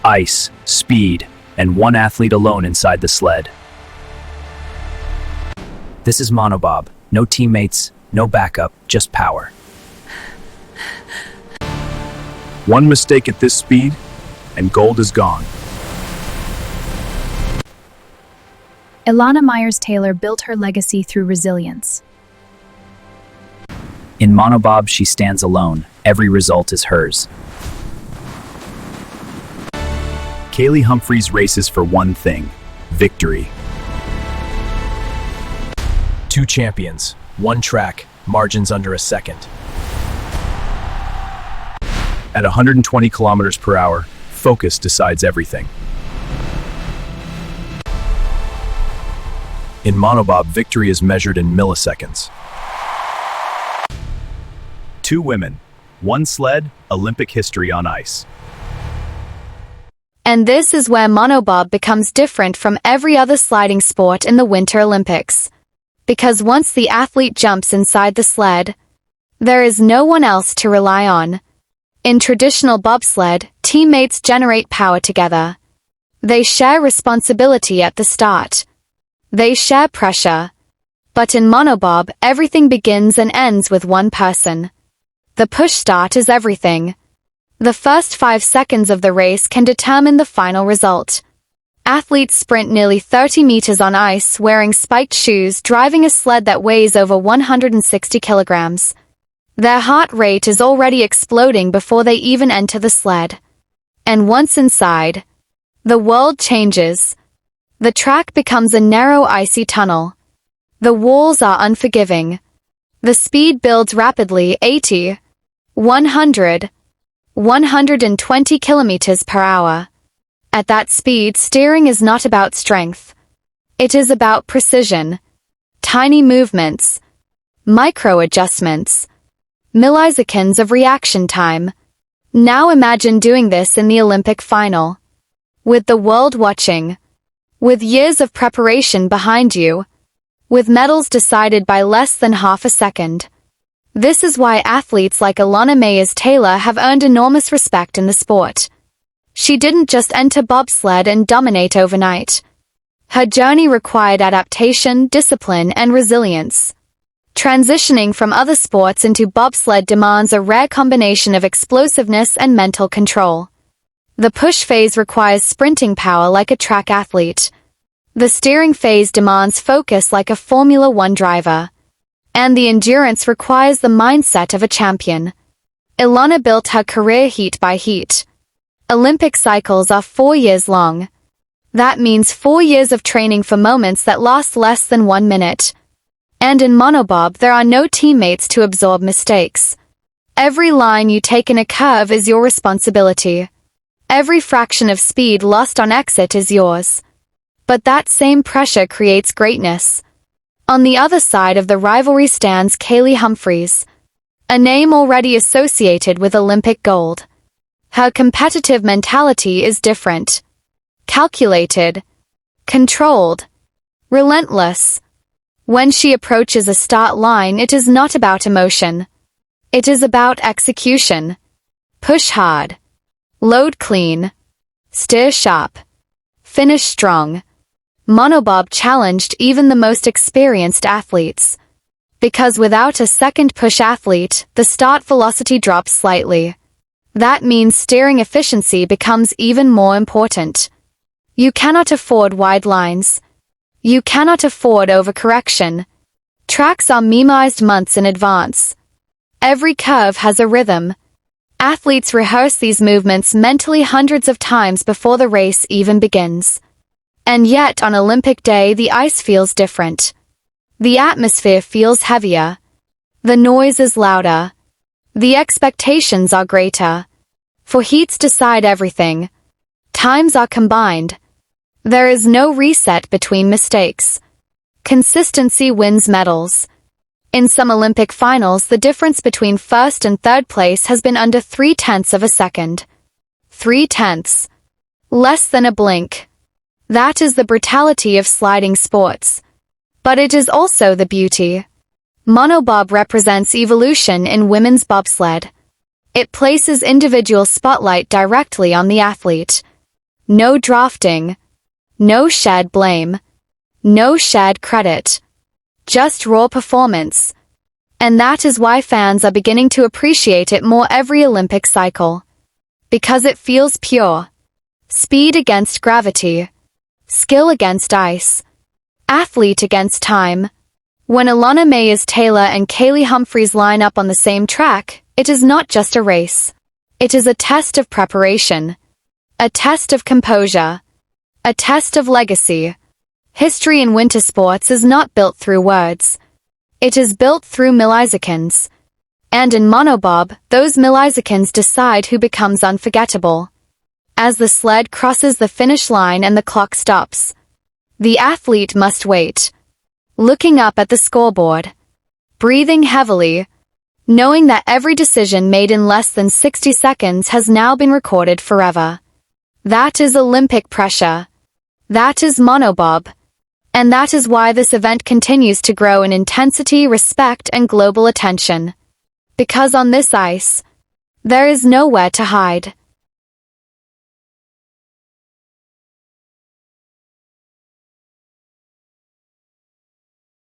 ice, speed, and one athlete alone inside the sled. This is Monobob. No teammates, no backup, just power. One mistake at this speed, and gold is gone. Elana Meyers built her legacy through resilience. In Monobob, she stands alone. Every result is hers. Kaillie Humphries races for one thing: victory. Two champions, one track, margins under a second. At 120 kilometers per hour, focus decides everything. In Monobob, victory is measured in milliseconds. Two women, one sled, Olympic history on ice. And this is where Monobob becomes different from every other sliding sport in the Winter Olympics. Because once the athlete jumps inside the sled, there is no one else to rely on. In traditional bobsled, teammates generate power together. They share responsibility at the start. They share pressure. But in Monobob, everything begins and ends with one person. The push start is everything. The first 5 seconds of the race can determine the final result. Athletes sprint nearly 30 meters on ice wearing spiked shoes, driving a sled that weighs over 160 kilograms. Their heart rate is already exploding before they even enter the sled. And once inside, the world changes. The track becomes a narrow icy tunnel. The walls are unforgiving. The speed builds rapidly: 80, 100, 120 kilometers per hour. At that speed, steering is not about strength. It is about precision. Tiny movements, micro adjustments, milliseconds of reaction time. Now imagine doing this in the Olympic final. With the world watching. With years of preparation behind you. With medals decided by less than half a second. This is why athletes like Elana Meyers have earned enormous respect in the sport. She didn't just enter bobsled and dominate overnight. Her journey required adaptation, discipline, and resilience. Transitioning from other sports into bobsled demands a rare combination of explosiveness and mental control. The push phase requires sprinting power like a track athlete. The steering phase demands focus like a Formula One driver. And the endurance requires the mindset of a champion. Elana built her career heat by heat. Olympic cycles are 4 years long. That means 4 years of training for moments that last less than 1 minute. And in Monobob, there are no teammates to absorb mistakes. Every line you take in a curve is your responsibility. Every fraction of speed lost on exit is yours. But that same pressure creates greatness. On the other side of the rivalry stands Kaillie Humphries, a name already associated with Olympic gold. Her competitive mentality is different. Calculated, controlled, relentless. When she approaches a start line, it is not about emotion. It is about execution. Push hard. Load clean. Steer sharp. Finish strong. Monobob challenged even the most experienced athletes. Because without a second push athlete, the start velocity drops slightly. That means steering efficiency becomes even more important. You cannot afford wide lines. You cannot afford overcorrection. Tracks are memorized months in advance. Every curve has a rhythm. Athletes rehearse these movements mentally hundreds of times before the race even begins. And yet on Olympic Day, the ice feels different. The atmosphere feels heavier. The noise is louder. The expectations are greater. For heats decide everything. Times are combined. There is no reset between mistakes. Consistency wins medals. In some Olympic finals, the difference between first and third place has been under 0.3 of a second. 0.3. Less than a blink. That is the brutality of sliding sports. But it is also the beauty. Monobob represents evolution in women's bobsled. It places individual spotlight directly on the athlete. No drafting. No shared blame. No shared credit. Just raw performance. And that is why fans are beginning to appreciate it more every Olympic cycle. Because it feels pure. Speed against gravity. Skill against ice. Athlete against time. When Elana Meyers and Kaillie Humphries line up on the same track, it is not just a race. It is a test of preparation. A test of composure. A test of legacy. History in winter sports is not built through words. It is built through milliseconds. And in Monobob, those milliseconds decide who becomes unforgettable. As the sled crosses the finish line and the clock stops, the athlete must wait, looking up at the scoreboard, breathing heavily, knowing that every decision made in less than 60 seconds has now been recorded forever. That is Olympic pressure. That is Monobob. And that is why this event continues to grow in intensity, respect, and global attention. Because on this ice, there is nowhere to hide.